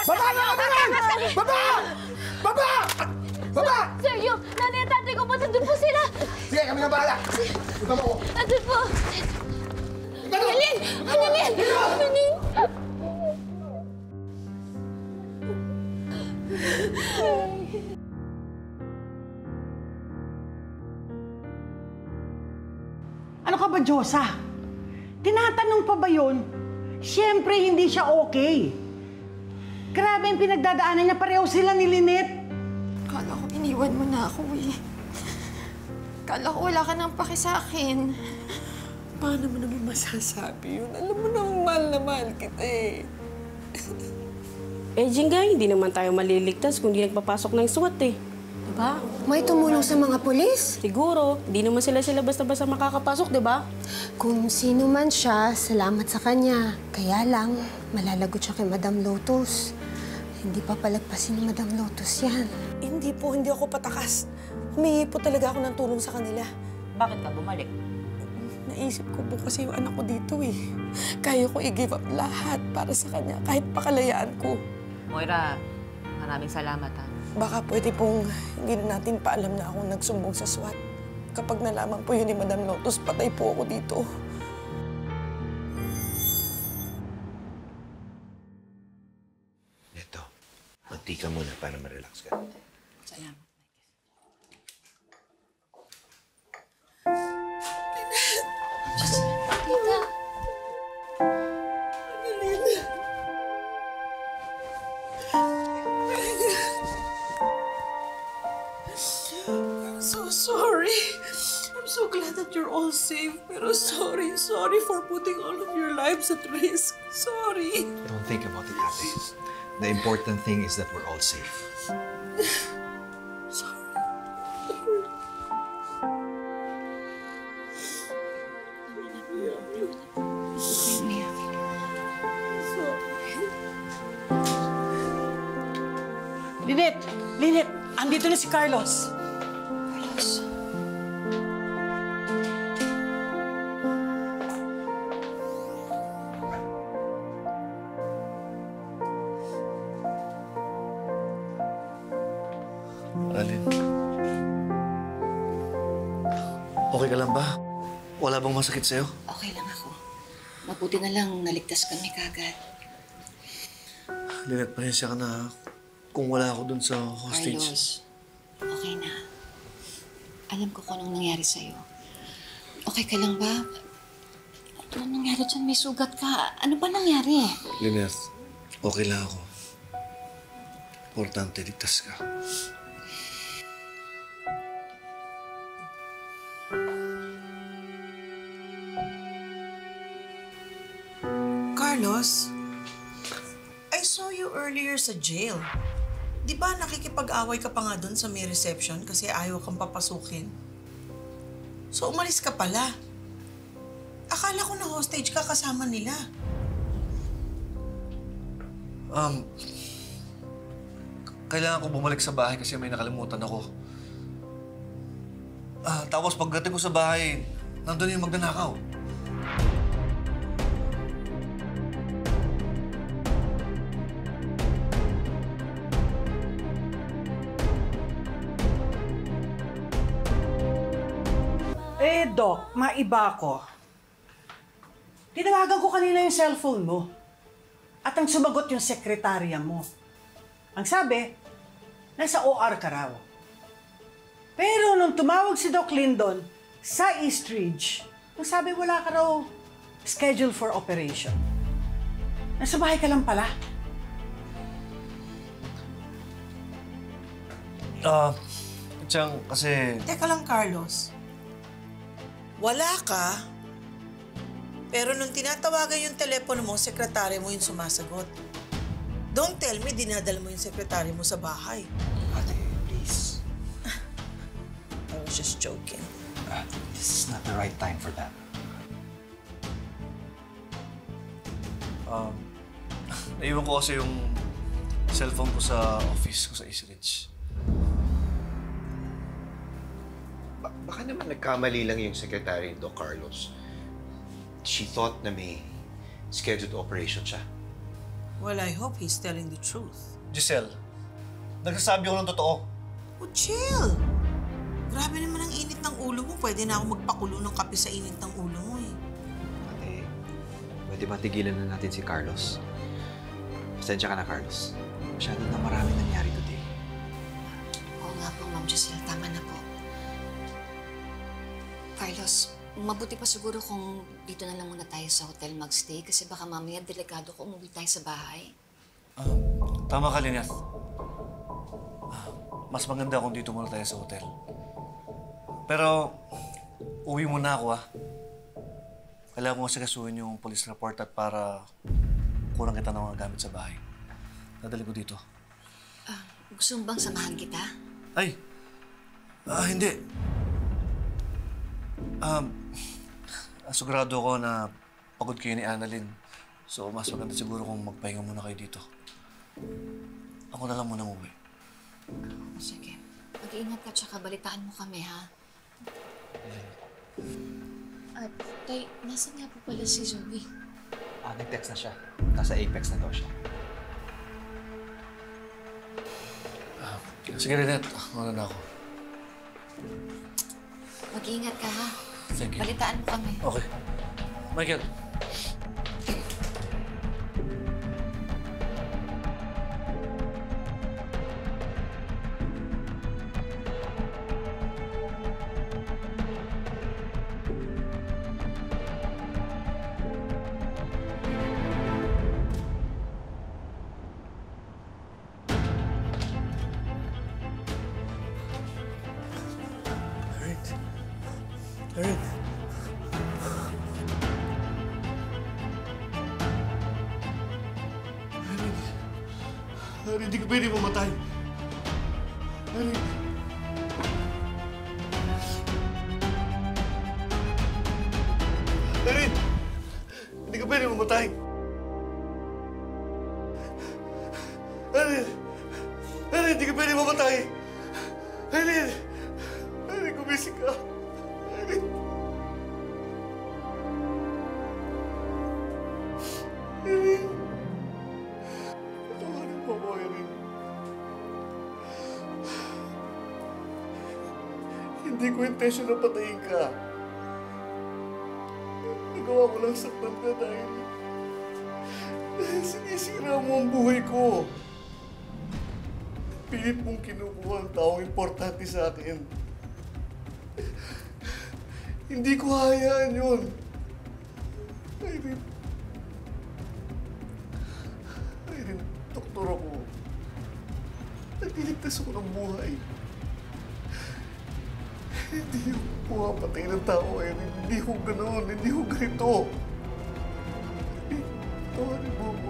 Baba na kami lang! Baba! Baba! Baba! Sir, yung nanay at tatay ko po, nandun po sila. Sige, kami na bahala. Ikaw mo ko. Nandun po. Annalyn! Annalyn! Annalyn! Ano ka ba, Diyosa? Tinatanong pa ba yun? Siyempre, hindi siya okay. Grabe yung pinagdadaanan niya. Pareho sila ni Lynette. Kala ko iniwan mo na ako eh. Kala ko wala ka nang paki sa akin. Paano mo naman masasabi yun? Alam mo nang mahal na mahal kita eh. Jingga, hindi naman tayo maliligtas kung di nagpapasok ng SWAT eh. Diba? May tumulong sa mga pulis. Siguro, hindi naman sila basta-basta makakapasok, diba? Kung sino man siya, salamat sa kanya. Kaya lang, malalagot siya kay Madam Lotus. Hindi pa palagpasin ni Madam Lotus yan. Hindi po, hindi ako patakas. Humingi po talaga ako ng tulong sa kanila. Bakit ka bumalik? Naisip ko po kasi yung anak ko dito eh. Kaya ko i-give up lahat para sa kanya, kahit pakalayaan ko. Moira, maraming salamat ha. Baka pwede pong hindi na natin paalam na akong nagsumbong sa SWAT. Kapag nalaman po yun ni Madam Lotus, patay po ako dito. Ito, magti ka muna para ma-relax ka. Salamat. Tita. I'm so sorry. I'm so glad that you're all safe. Pero sorry for putting all of your lives at risk. Sorry. Don't think about it, ate. The important thing is that we're all safe. Lynette! Lynette! Andito na si Carlos. Carlos. Alin? Okay ka lang ba? Wala bang masakit sa'yo? Okay lang ako. Mabuti na lang naligtas kami kagad. Lynette, pasensya ka na kung wala ako dun sa hostage. Carlos, okay na. Alam ko kung anong nangyari sa'yo. Okay ka lang ba? Ano nangyari dyan? May sugat ka. Ano ba nangyari? Lynette, okay lang ako. Importante, ligtas ka. Carlos, I saw you earlier sa jail. Di ba nakikipag-away ka pa nga doon sa may reception kasi ayaw kang papasukin? So umalis ka pala. Akala ko na hostage ka kasama nila. Kailangan ko bumalik sa bahay kasi may nakalimutan ako. Tapos pagdating ko sa bahay, nandun yung magnanakaw. Doc, maiba ko. Tinawagan ko kanina yung cellphone mo. At ang sumagot yung sekretarya mo. Ang sabi, nasa OR ka raw. Pero nung tumawag si Doc Lindon sa East Ridge, ang sabi wala ka raw schedule for operation. Nasa bahay ka lang pala. Tiyang, kasi... Teka lang, Carlos. Wala ka, pero nung tinatawagan yung telepono mo, sekretary mo yung sumasagot. Don't tell me dinadala mo yung sekretary mo sa bahay. Ate, please. I was just joking. This is not the right time for that. Naiwan ko kasi yung cellphone ko sa office ko sa East Ridge. Baka naman nagkamali lang yung secretary, Doc Carlos. She thought na may scheduled operation siya. Well, I hope he's telling the truth. Giselle, nagsasabi ako ng totoo. Oh, chill! Grabe naman ang init ng ulo mo. Pwede na ako magpakulo ng kape sa init ng ulo mo eh. Ate, pwede ba tigilan na natin si Carlos? Pasensya ka na, Carlos. Masyado na maraming nangyari today. Oo nga po, Ma'am Giselle. Tama na po. Carlos, mabuti pa siguro kung dito na lang muna tayo sa hotel magstay kasi baka mamaya delikado kung umuwi tayo sa bahay. Tama ka, Lynette. Mas maganda kung dito muna tayo sa hotel. Pero, uwi muna ako, Kailangan ko asikasuhin yung police report at para kurang kita ng mga gamit sa bahay. Nadali ko dito. Gusto mo bang samahan kita? Ay! Hindi. Asugurado ako na pagod kayo ni Annalyn. So, mas maganda siguro kung magpahinga muna kayo dito. Ako na lang muna umuwi. Sige. Mag-iingat ka tsaka balitaan mo kami, ha? At, Tay, nasan nga po pala si Zoe? Nag-text na siya. Nasa Apex na daw siya. Sige, Lynette. Muna na ako. Mag-iingat ka, ha? Thank you. Balitaan mo kami. Okay. Michael. Erin. Erin, hindi ka pwede mamatay. Erin. Erin! Hindi ka pwede mamatay. Erin! Erin, hindi ka pwede mamatay. Erin! Erin, gumising ka. Erin! Erin! Patawarin mo ako, Erin. Hindi ko intention na patayin ka. Nagawa ko lang saktan ka dahil sinisira mo ang buhay ko. Pilit mong kinukuha ang taong importante sa akin. Hindi ko hayaan yun. Irene, doktor ako. Nagliligtas ako ng buhay. Hindi yung pumapatay ng tao, Irene. Hindi ko ganoon. Hindi ko ganito. Tawarin mo ako.